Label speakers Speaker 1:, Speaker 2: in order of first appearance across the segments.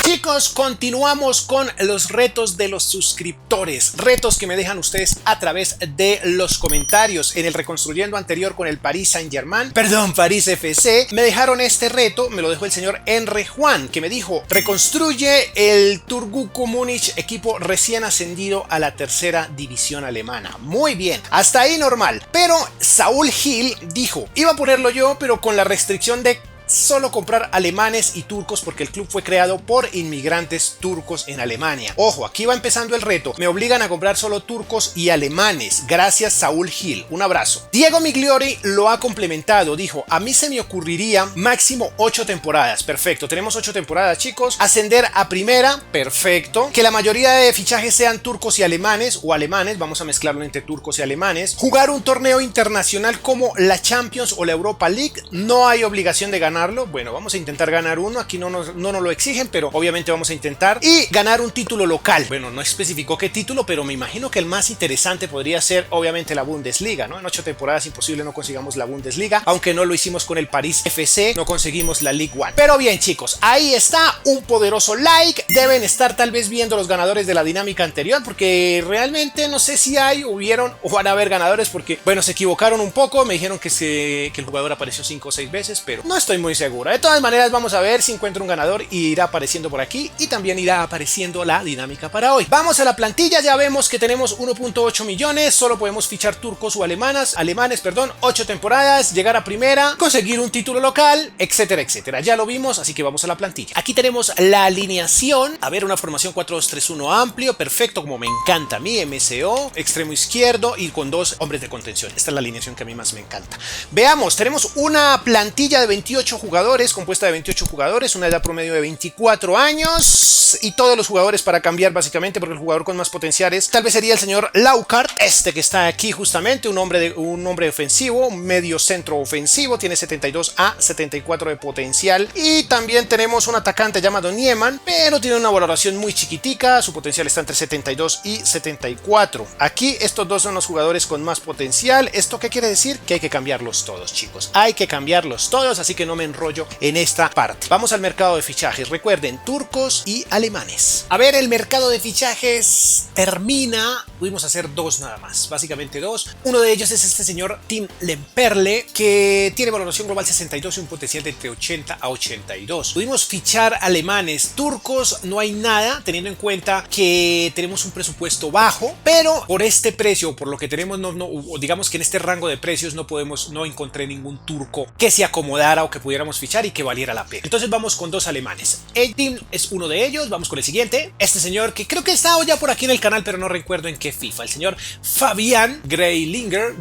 Speaker 1: Chicos, continuamos con los retos de los suscriptores, retos que me dejan ustedes a través de los comentarios. En el reconstruyendo anterior con el Paris Saint-Germain, París FC, me dejaron este reto, me lo dejó el señor Enre Juan, que me dijo: reconstruye el Turku Múnich, equipo recién ascendido a la tercera división alemana. Muy bien, hasta ahí normal, pero Saúl Gil dijo: iba a ponerlo yo, pero con la restricción de solo comprar alemanes y turcos porque el club fue creado por inmigrantes turcos en Alemania. Ojo, aquí va empezando el reto. Me obligan a comprar solo turcos y alemanes. Gracias, Saúl Gil. Un abrazo. Diego Migliori lo ha complementado. Dijo: a mí se me ocurriría máximo 8 temporadas. Perfecto. Tenemos 8 temporadas, chicos. Ascender a primera. Perfecto. Que la mayoría de fichajes sean turcos y alemanes o alemanes. Vamos a mezclarlo entre turcos y alemanes. Jugar un torneo internacional como la Champions o la Europa League. No hay obligación de ganar. Bueno, vamos a intentar ganar uno. Aquí no nos lo exigen, pero obviamente vamos a intentar. Y ganar un título local. Bueno, no especificó qué título, pero me imagino que el más interesante podría ser obviamente la Bundesliga, ¿no? En 8 temporadas imposible no consigamos la Bundesliga, aunque no lo hicimos con el Paris FC, no conseguimos la League One. Pero bien, chicos, ahí está un poderoso like. Deben estar tal vez viendo los ganadores de la dinámica anterior, porque realmente no sé si hay, hubieron o van a haber ganadores, porque bueno, se equivocaron un poco. Me dijeron que el jugador apareció 5 o 6 veces, pero no estoy muy seguro. De todas maneras, vamos a ver si encuentro un ganador y irá apareciendo por aquí, y también irá apareciendo la dinámica para hoy. Vamos a la plantilla. Ya vemos que tenemos 1.8 millones. Solo podemos fichar turcos o alemanes, 8 temporadas, llegar a primera, conseguir un título local, etcétera, etcétera. Ya lo vimos, así que vamos a la plantilla. Aquí tenemos la alineación. A ver, una formación 4-2-3-1 amplio, perfecto, como me encanta a mí. MCO, extremo izquierdo y con 2 hombres de contención. Esta es la alineación que a mí más me encanta. Veamos, tenemos una plantilla de 28 jugadores, compuesta de 28 jugadores, una edad promedio de 24 años y todos los jugadores para cambiar básicamente, porque el jugador con más potenciales tal vez sería el señor Laukart, este que está aquí justamente, un hombre ofensivo, un medio centro ofensivo, tiene 72 a 74 de potencial. Y también tenemos un atacante llamado Niemann, pero tiene una valoración muy chiquitica, su potencial está entre 72 y 74. Aquí estos dos son los jugadores con más potencial. ¿Esto qué quiere decir? Que hay que cambiarlos todos, chicos, hay que cambiarlos todos, así que no me enrollo en esta parte. Vamos al mercado de fichajes. Recuerden, turcos y alemanes. A ver, el mercado de fichajes termina. Pudimos hacer 2 nada más, básicamente 2. Uno de ellos es este señor Tim Lemperle, que tiene valoración global 62 y un potencial de entre 80 a 82. Pudimos fichar alemanes. Turcos no hay nada, teniendo en cuenta que tenemos un presupuesto bajo, pero por este precio, por lo que tenemos, digamos que en este rango de precios no encontré ningún turco que se acomodara o que pudiéramos fichar y que valiera la pena. Entonces vamos con 2 alemanes. Edim es uno de ellos. Vamos con el siguiente. Este señor que creo que está ya por aquí en el canal, pero no recuerdo en qué FIFA. El señor Fabian Greilinger.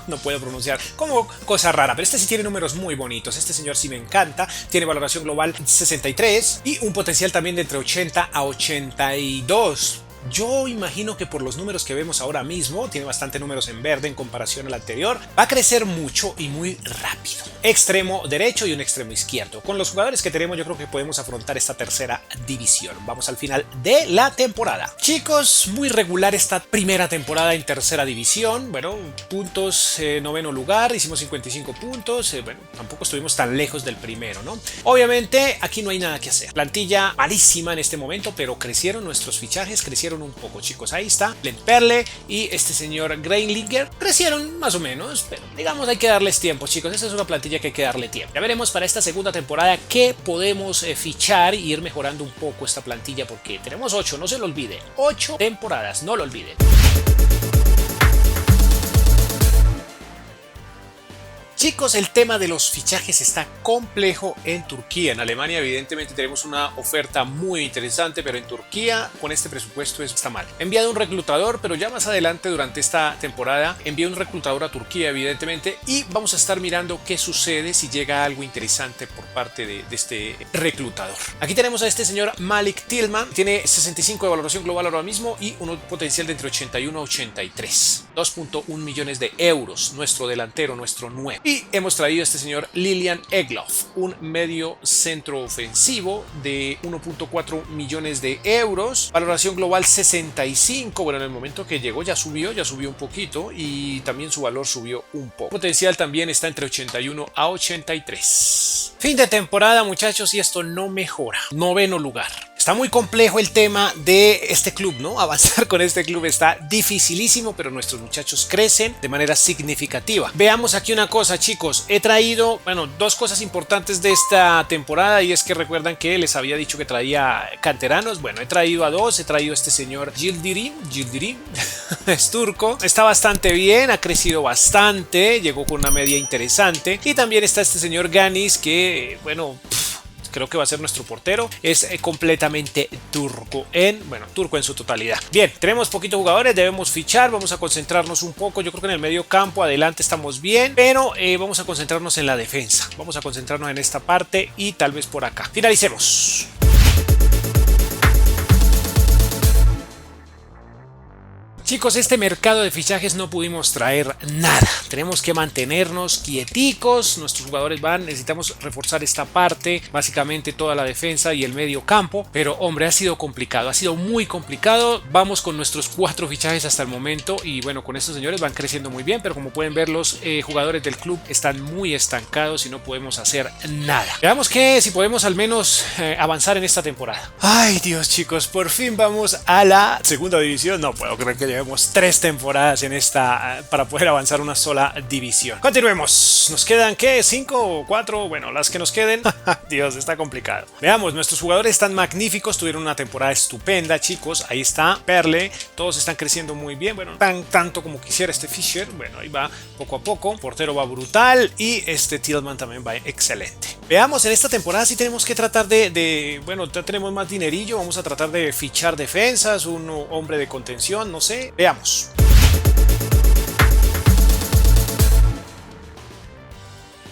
Speaker 1: No puedo pronunciar, como cosa rara, pero este sí tiene números muy bonitos. Este señor sí me encanta. Tiene valoración global 63 y un potencial también de entre 80 a 82. Yo imagino que por los números que vemos ahora mismo, tiene bastante números en verde en comparación al anterior, va a crecer mucho y muy rápido. Extremo derecho y un extremo izquierdo. Con los jugadores que tenemos, yo creo que podemos afrontar esta tercera división. Vamos al final de la temporada. Chicos, muy regular esta primera temporada en tercera división. Bueno, puntos, 9º lugar, hicimos 55 puntos. Bueno, tampoco estuvimos tan lejos del primero, ¿no? Obviamente, aquí no hay nada que hacer. Plantilla malísima en este momento, pero crecieron nuestros fichajes, crecieron un poco, chicos. Ahí está Lemperle y este señor Greilinger. Crecieron más o menos, pero digamos hay que darles tiempo, chicos. Esta es una plantilla que hay que darle tiempo. Ya veremos para esta segunda temporada qué podemos fichar y ir mejorando un poco esta plantilla, porque tenemos 8, no se lo olvide. 8 temporadas, no lo olviden. Chicos, el tema de los fichajes está complejo en Turquía. En Alemania evidentemente tenemos una oferta muy interesante, pero en Turquía con este presupuesto está mal. He enviado un reclutador, pero ya más adelante durante esta temporada envié un reclutador a Turquía evidentemente, y vamos a estar mirando qué sucede si llega algo interesante por parte de este reclutador. Aquí tenemos a este señor Malik Tillman, tiene 65 de valoración global ahora mismo y un potencial de entre 81 a 83. 2.1 millones de euros, nuestro delantero, nuestro 9. Y hemos traído a este señor Lilian Egloff, un medio centro ofensivo de 1.4 millones de euros, valoración global 65. Bueno, en el momento que llegó ya subió un poquito y también su valor subió un poco. Potencial también está entre 81 a 83. Fin de temporada, muchachos, y esto no mejora. 9º lugar. Está muy complejo el tema de este club, ¿no? Avanzar con este club está dificilísimo, pero nuestros muchachos crecen de manera significativa. Veamos aquí una cosa, chicos. He traído, bueno, dos cosas importantes de esta temporada, y es que recuerdan que les había dicho que traía canteranos. Bueno, he traído a dos. He traído a este señor Yildirim, es turco. Está bastante bien, ha crecido bastante, llegó con una media interesante. Y también está este señor Ganis que, bueno, creo que va a ser nuestro portero. Es completamente turco en su totalidad. Bien, tenemos poquitos jugadores, debemos fichar, vamos a concentrarnos un poco. Yo creo que en el medio campo, adelante estamos bien, pero vamos a concentrarnos en la defensa. Vamos a concentrarnos en esta parte y tal vez por acá. Finalicemos. Chicos, este mercado de fichajes no pudimos traer nada. Tenemos que mantenernos quieticos. Nuestros jugadores necesitamos reforzar esta parte, básicamente toda la defensa y el medio campo. Pero hombre, ha sido complicado, ha sido muy complicado. Vamos con nuestros 4 fichajes hasta el momento y bueno, con estos señores van creciendo muy bien, pero como pueden ver, los jugadores del club están muy estancados y no podemos hacer nada. Veamos que si podemos al menos avanzar en esta temporada. Ay Dios, chicos, por fin vamos a la segunda división. No puedo creer que lleguemos 3 temporadas en esta para poder avanzar una sola división. Continuemos. Nos quedan ¿qué? 5 o 4. Bueno, las que nos queden. Dios, está complicado. Veamos, nuestros jugadores están magníficos. Tuvieron una temporada estupenda, chicos. Ahí está Perle. Todos están creciendo muy bien. Bueno, tanto como quisiera este Fischer. Bueno, ahí va poco a poco. Portero va brutal. Y este Tillman también va excelente. Veamos, en esta temporada sí tenemos que tratar bueno, ya tenemos más dinerillo. Vamos a tratar de fichar defensas, un hombre de contención, no sé. Veamos.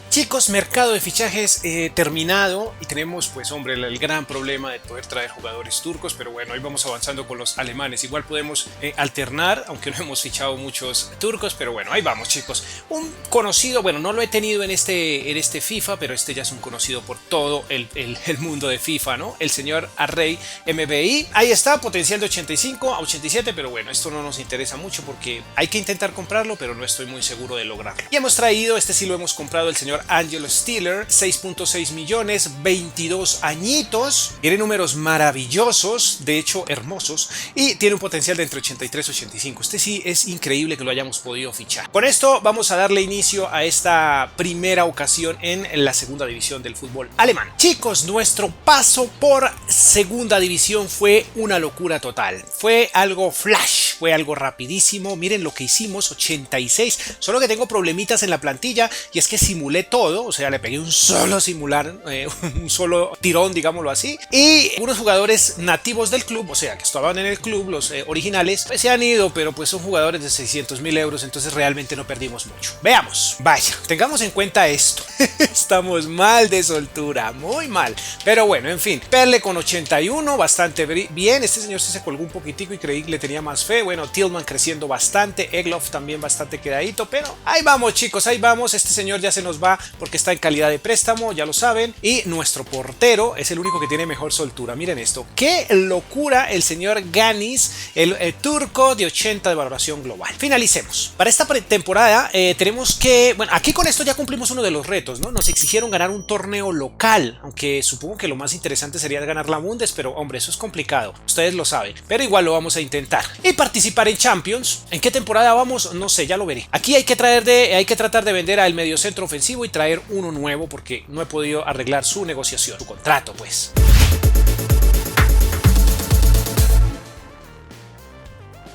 Speaker 1: Chicos, mercado de fichajes terminado y tenemos pues hombre el gran problema de poder traer jugadores turcos, pero bueno, ahí vamos avanzando con los alemanes. Igual podemos alternar, aunque no hemos fichado muchos turcos, pero bueno, ahí vamos, chicos. Un conocido, bueno, no lo he tenido en este FIFA, pero este ya es un conocido por todo el mundo de FIFA, ¿no? El señor Arrey MBI, ahí está, potencial de 85 a 87, pero bueno, esto no nos interesa mucho porque hay que intentar comprarlo, pero no estoy muy seguro de lograrlo. Y hemos traído, este sí lo hemos comprado, el señor Angelo Steeler, 6.6 millones, 22 añitos, tiene números maravillosos, de hecho hermosos, y tiene un potencial de entre 83 y 85. Este sí es increíble que lo hayamos podido fichar. Con esto vamos a darle inicio a esta primera ocasión en la segunda división del fútbol alemán. Chicos, nuestro paso por segunda división fue una locura total, fue algo flash, fue algo rapidísimo. Miren lo que hicimos, 86, solo que tengo problemitas en la plantilla y es que simulé todo, o sea, le pegué un solo un solo tirón, digámoslo así, y unos jugadores nativos del club, o sea, que estaban en el club, los originales, pues se han ido, pero pues son jugadores de 600.000 euros, entonces realmente no perdimos mucho. Veamos, vaya, tengamos en cuenta esto. Estamos mal de soltura, muy mal, pero bueno, en fin, Perle con 81, bastante bien. Este señor sí se colgó un poquitico y creí que le tenía más fe. Bueno, Tillman creciendo bastante, Egloff también bastante quedadito, pero ahí vamos, chicos, ahí vamos. Este señor ya se nos va porque está en calidad de préstamo, ya lo saben, y nuestro portero es el único que tiene mejor soltura. Miren esto, qué locura, el señor Ganis, el turco de 80 de valoración global. Finalicemos. Para esta temporada tenemos que, bueno, aquí con esto ya cumplimos uno de los retos, ¿no? Nos exigieron ganar un torneo local, aunque supongo que lo más interesante sería ganar la Bundes, pero hombre, eso es complicado, ustedes lo saben, pero igual lo vamos a intentar. Y participar en Champions. ¿En qué temporada vamos? No sé, ya lo veré. Aquí hay que tratar de vender al mediocentro ofensivo y traer uno nuevo porque no he podido arreglar su negociación, su contrato, pues.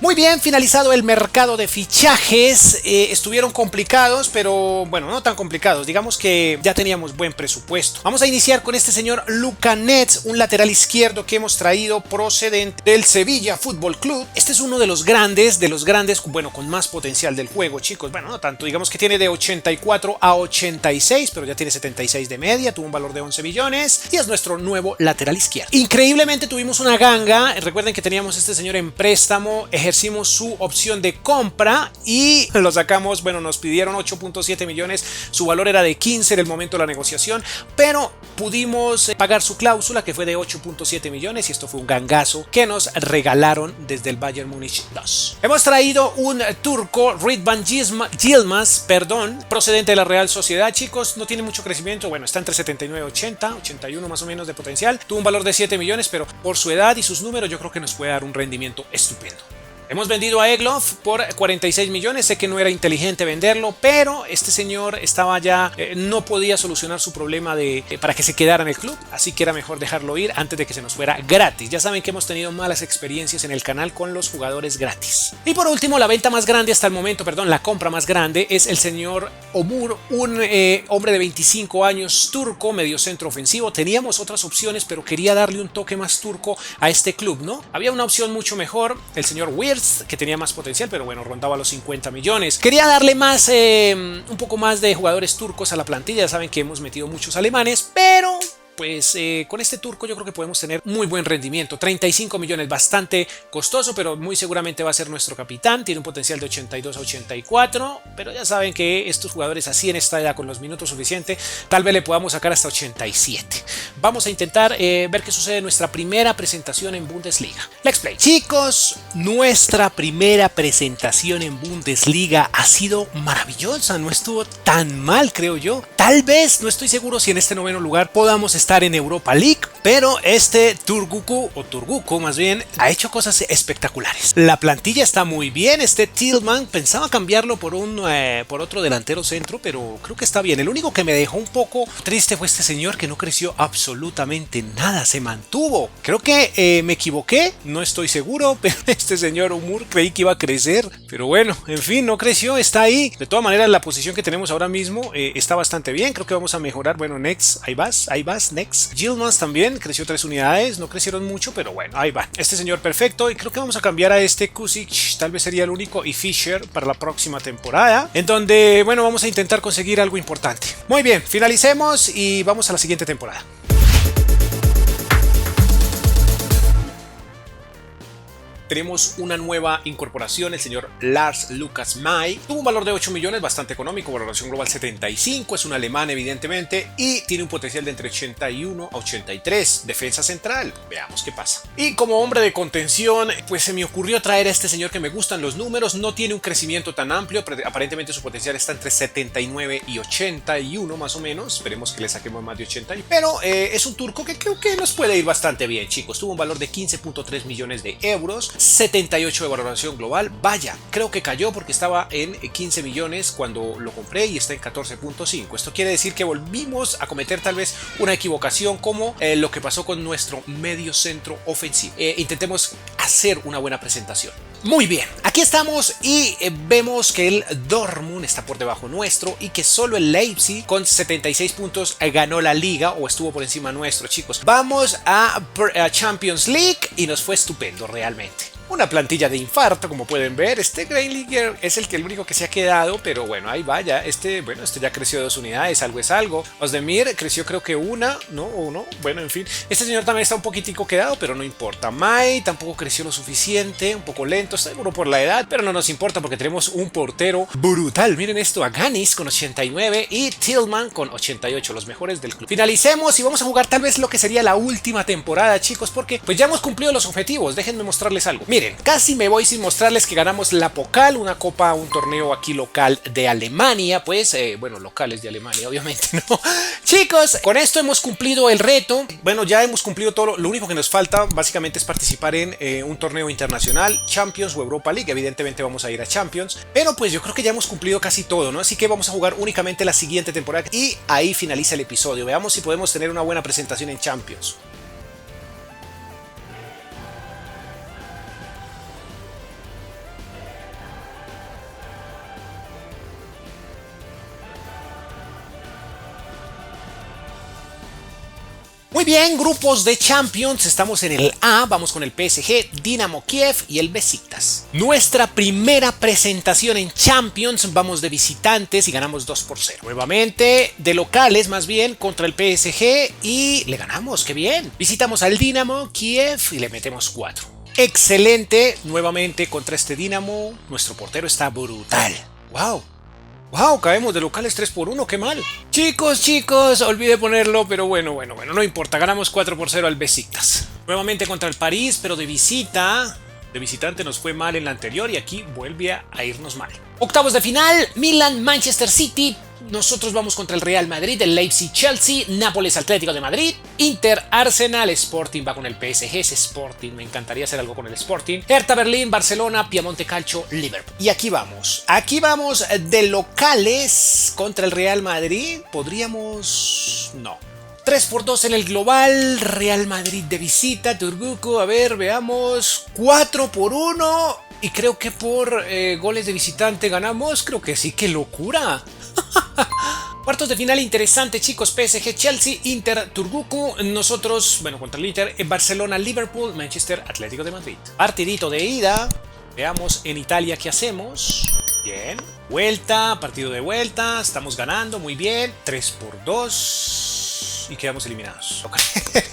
Speaker 1: Muy bien, finalizado el mercado de fichajes. Estuvieron complicados, pero bueno, no tan complicados. Digamos que ya teníamos buen presupuesto. Vamos a iniciar con este señor Luka Netz, un lateral izquierdo que hemos traído procedente del Sevilla Fútbol Club. Este es uno de los grandes, bueno, con más potencial del juego, chicos. Bueno, no tanto, digamos que tiene de 84 a 86, pero ya tiene 76 de media, tuvo un valor de 11 millones y es nuestro nuevo lateral izquierdo. Increíblemente tuvimos una ganga. Recuerden que teníamos este señor en préstamo, ejercimos su opción de compra y lo sacamos. Bueno, nos pidieron 8.7 millones, su valor era de 15 en el momento de la negociación, pero pudimos pagar su cláusula, que fue de 8.7 millones, y esto fue un gangazo que nos regalaron desde el Bayern Múnich 2. Hemos traído un turco, Rıdvan Yılmaz, procedente de la Real Sociedad, chicos. No tiene mucho crecimiento, bueno, está entre 79 y 80, 81 más o menos de potencial. Tuvo un valor de 7 millones, pero por su edad y sus números yo creo que nos puede dar un rendimiento estupendo. Hemos vendido a Egloff por 46 millones, sé que no era inteligente venderlo, pero este señor estaba ya, no podía solucionar su problema para que se quedara en el club, así que era mejor dejarlo ir antes de que se nos fuera gratis. Ya saben que hemos tenido malas experiencias en el canal con los jugadores gratis. Y por último, la venta más grande hasta el momento, la compra más grande es el señor Omur, un hombre de 25 años, turco, medio centro ofensivo. Teníamos otras opciones, pero quería darle un toque más turco a este club, ¿no? Había una opción mucho mejor, el señor Wirtz, que tenía más potencial, pero bueno, rondaba los 50 millones. Quería darle más, un poco más de jugadores turcos a la plantilla. Ya saben que hemos metido muchos alemanes, pero pues con este turco yo creo que podemos tener muy buen rendimiento. 35 millones, bastante costoso, pero muy seguramente va a ser nuestro capitán. Tiene un potencial de 82 a 84, pero ya saben que estos jugadores así en esta edad, con los minutos suficientes, tal vez le podamos sacar hasta 87. Vamos a intentar ver qué sucede en nuestra primera presentación en Bundesliga. Let's play. Chicos, nuestra primera presentación en Bundesliga ha sido maravillosa, no estuvo tan mal, creo yo. Tal vez, no estoy seguro si en este noveno lugar podamos estar en Europa League, pero este Turguco más bien, ha hecho cosas espectaculares. La plantilla está muy bien. Este Tillman pensaba cambiarlo por otro delantero centro, pero creo que está bien. El único que me dejó un poco triste fue este señor, que no creció absolutamente nada, se mantuvo. Creo que me equivoqué, no estoy seguro, pero este señor Umur creí que iba a crecer, pero bueno, en fin, no creció, está ahí. De todas maneras, la posición que tenemos ahora mismo está bastante bien. Creo que vamos a mejorar. Bueno, Next, ahí vas, Next. Yilmaz también creció 3 unidades, no crecieron mucho, pero bueno, ahí va. Este señor perfecto, y creo que vamos a cambiar a este Kusic, tal vez sería el único, y Fischer para la próxima temporada, en donde, bueno, vamos a intentar conseguir algo importante. Muy bien, finalicemos y vamos a la siguiente temporada. Tenemos una nueva incorporación, el señor Lars Lukas May. Tuvo un valor de 8 millones, bastante económico, valoración global 75, es un alemán evidentemente, y tiene un potencial de entre 81 a 83, defensa central. Veamos qué pasa. Y como hombre de contención, pues se me ocurrió traer a este señor que me gustan los números. No tiene un crecimiento tan amplio, aparentemente su potencial está entre 79 y 81 más o menos. Esperemos que le saquemos más de 80, pero es un turco que creo que nos puede ir bastante bien, chicos. Tuvo un valor de 15.3 millones de euros, 78 de valoración global. Vaya, creo que cayó porque estaba en 15 millones cuando lo compré y está en 14.5. Esto quiere decir que volvimos a cometer tal vez una equivocación, como lo que pasó con nuestro medio centro ofensivo. Intentemos hacer una buena presentación. Muy bien, aquí estamos y vemos que el Dortmund está por debajo nuestro y que solo el Leipzig con 76 puntos ganó la liga, o estuvo por encima nuestro, chicos. Vamos a Champions League y nos fue estupendo realmente. Una plantilla de infarto, como pueden ver. Este Greinliger es el único que se ha quedado, pero bueno, ahí vaya. Este ya creció 2 unidades, algo es algo. Ozdemir creció creo que una, ¿no? O no, bueno, en fin. Este señor también está un poquitico quedado, pero no importa. Mai tampoco creció lo suficiente, un poco lento, seguro por la edad, pero no nos importa porque tenemos un portero brutal. Miren esto, a Ganis con 89 y Tillman con 88, los mejores del club. Finalicemos y vamos a jugar tal vez lo que sería la última temporada, chicos, porque pues ya hemos cumplido los objetivos. Déjenme mostrarles algo. Miren, casi me voy sin mostrarles que ganamos la Pokal, una copa, un torneo aquí local de Alemania, pues, bueno, locales de Alemania, obviamente, ¿no? Chicos, con esto hemos cumplido el reto. Bueno, ya hemos cumplido todo. Lo único que nos falta, básicamente, es participar en un torneo internacional, Champions o Europa League. Evidentemente vamos a ir a Champions, pero pues yo creo que ya hemos cumplido casi todo, ¿no? Así que vamos a jugar únicamente la siguiente temporada y ahí finaliza el episodio. Veamos si podemos tener una buena presentación en Champions. Muy bien, grupos de Champions, estamos en el A, vamos con el PSG, Dinamo Kiev y el Besiktas. Nuestra primera presentación en Champions, vamos de visitantes y ganamos 2-0. Nuevamente de locales, más bien, contra el PSG y le ganamos, qué bien. Visitamos al Dinamo Kiev y le metemos 4. excelente. Nuevamente contra este Dinamo. Nuestro portero está brutal. ¡Wow! ¡Wow! Caemos de locales 3-1, qué mal. Chicos, olvidé ponerlo, pero bueno, no importa. Ganamos 4-0 al Besiktas. Nuevamente contra el París, pero de visita. De visitante nos fue mal en la anterior y aquí vuelve a irnos mal. Octavos de final, Milan, Manchester City. Nosotros vamos contra el Real Madrid, el Leipzig, Chelsea, Nápoles, Atlético de Madrid, Inter, Arsenal, Sporting va con el PSG, ese Sporting, me encantaría hacer algo con el Sporting, Hertha Berlín, Barcelona, Piemonte Calcio, Liverpool. Y aquí vamos de locales contra el Real Madrid, podríamos... no. 3-2 en el global, Real Madrid de visita, Turbuco, a ver, veamos, 4-1 y creo que por goles de visitante ganamos, creo que sí, qué locura. Cuartos de final interesante, chicos. PSG, Chelsea, Inter, Turbuco. Nosotros, bueno, contra el Inter, Barcelona, Liverpool, Manchester, Atlético de Madrid. Partidito de ida. Veamos en Italia qué hacemos. Bien. Vuelta, partido de vuelta. Estamos ganando, muy bien. 3-2. Y quedamos eliminados.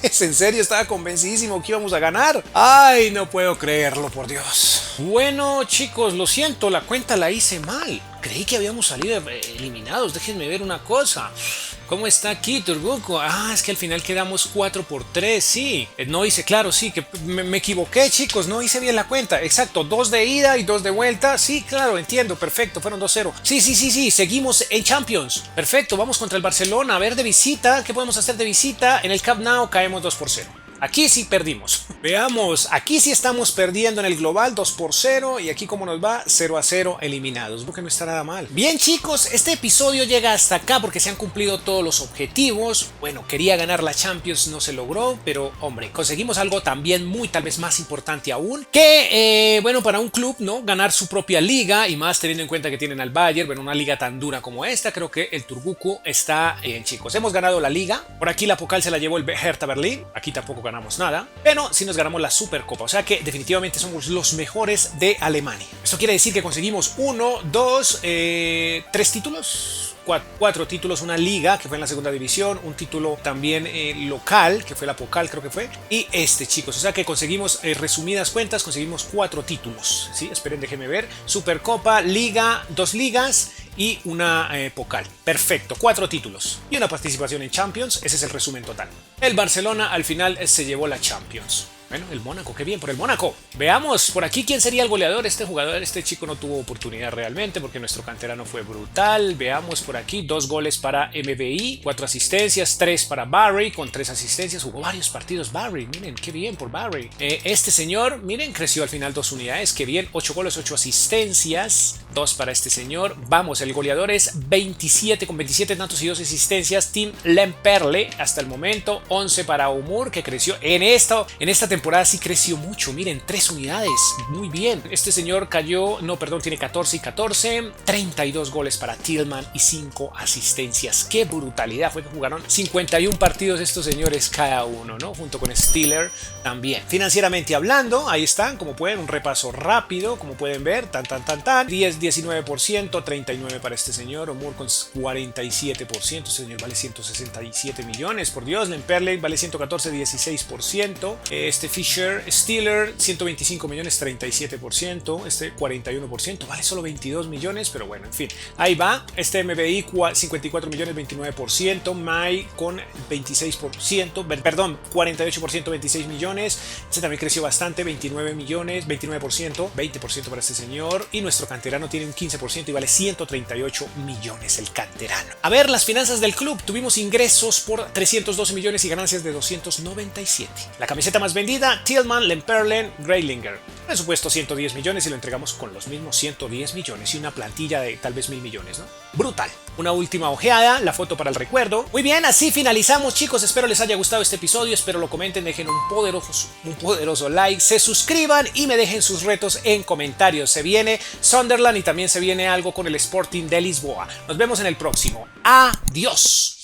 Speaker 1: ¿Es en serio? Estaba convencidísimo que íbamos a ganar. Ay, no puedo creerlo, por Dios. Bueno, chicos, lo siento, la cuenta la hice mal. Creí que habíamos salido eliminados. Déjenme ver una cosa. ¿Cómo está aquí Turbuco? Ah, es que al final quedamos 4-3, sí. No hice, claro, sí, que me equivoqué, chicos, no hice bien la cuenta. Exacto, 2 de ida y 2 de vuelta. Sí, claro, entiendo, perfecto, fueron 2-0. Sí, seguimos en Champions. Perfecto, vamos contra el Barcelona. A ver, de visita, ¿qué podemos hacer de visita? En el Camp Nou caemos 2-0. Aquí sí perdimos. Veamos, aquí sí estamos perdiendo en el global 2-0 y aquí como nos va 0-0 eliminados, porque no está nada mal. Bien, chicos, este episodio llega hasta acá porque se han cumplido todos los objetivos. Bueno, quería ganar la Champions, no se logró, pero hombre, conseguimos algo también muy tal vez más importante aún, que bueno, para un club, ¿no? Ganar su propia liga y más teniendo en cuenta que tienen al Bayern, bueno, una liga tan dura como esta, creo que el Turbuco está bien, chicos. Hemos ganado la liga, por aquí la Pokal se la llevó el Hertha Berlín, aquí tampoco ganamos nada, pero sí nos ganamos la Supercopa, o sea que definitivamente somos los mejores de Alemania. Esto quiere decir que conseguimos 3 títulos. 4 títulos, una liga que fue en la segunda división, un título también local que fue la Pokal, creo que fue, y chicos, o sea que conseguimos, resumidas cuentas, conseguimos 4 títulos, ¿sí? Esperen, déjenme ver, Supercopa, Liga, 2 ligas y una Pokal. Perfecto, 4 títulos y una participación en Champions. Ese es el resumen total. El Barcelona al final se llevó la Champions. Bueno, el Mónaco, qué bien por el Mónaco. Veamos por aquí quién sería el goleador. Este jugador, este chico no tuvo oportunidad realmente porque nuestro canterano fue brutal. Veamos por aquí, 2 goles para MBI, 4 asistencias, 3 para Barry con 3 asistencias. Jugó varios partidos Barry, miren, qué bien por Barry. Este señor, miren, creció al final 2 unidades, qué bien, 8 goles, 8 asistencias, 2 para este señor. Vamos, el goleador es 27 con 27 tantos y 2 asistencias. Tim Lemperle hasta el momento, 11 para Umur, que creció en esta temporada, sí creció mucho, miren, 3 unidades, muy bien. Este señor tiene 14 y 14, 32 goles para Tillman y 5 asistencias. Qué brutalidad, fue que jugaron 51 partidos estos señores cada uno, ¿no? Junto con Stiller también. Financieramente hablando, ahí están, como pueden, un repaso rápido, como pueden ver, 19%, 39 para este señor, Umur con 47%, este señor vale 167 millones, por Dios, Lemperle vale 114, 16%, Fisher, Stiller, 125 millones, 37%, 41%, vale solo 22 millones, pero bueno, en fin, ahí va. MBI, 54 millones, 29%, Mai con 26%, perdón, 48%, 26 millones, este también creció bastante, 29 millones, 29%, 20% para este señor, y nuestro canterano tiene un 15% y vale 138 millones el canterano. A ver, las finanzas del club, tuvimos ingresos por 312 millones y ganancias de 297. La camiseta más vendida, Tillman, Lemperle, Greilinger. Presupuesto 110 millones y lo entregamos con los mismos 110 millones y una plantilla de tal vez 1000 millones, ¿no? Brutal. Una última ojeada, la foto para el recuerdo. Muy bien, así finalizamos, chicos. Espero les haya gustado este episodio, espero lo comenten, dejen un poderoso like, se suscriban y me dejen sus retos en comentarios. Se viene Sunderland y también se viene algo con el Sporting de Lisboa. Nos vemos en el próximo. Adiós.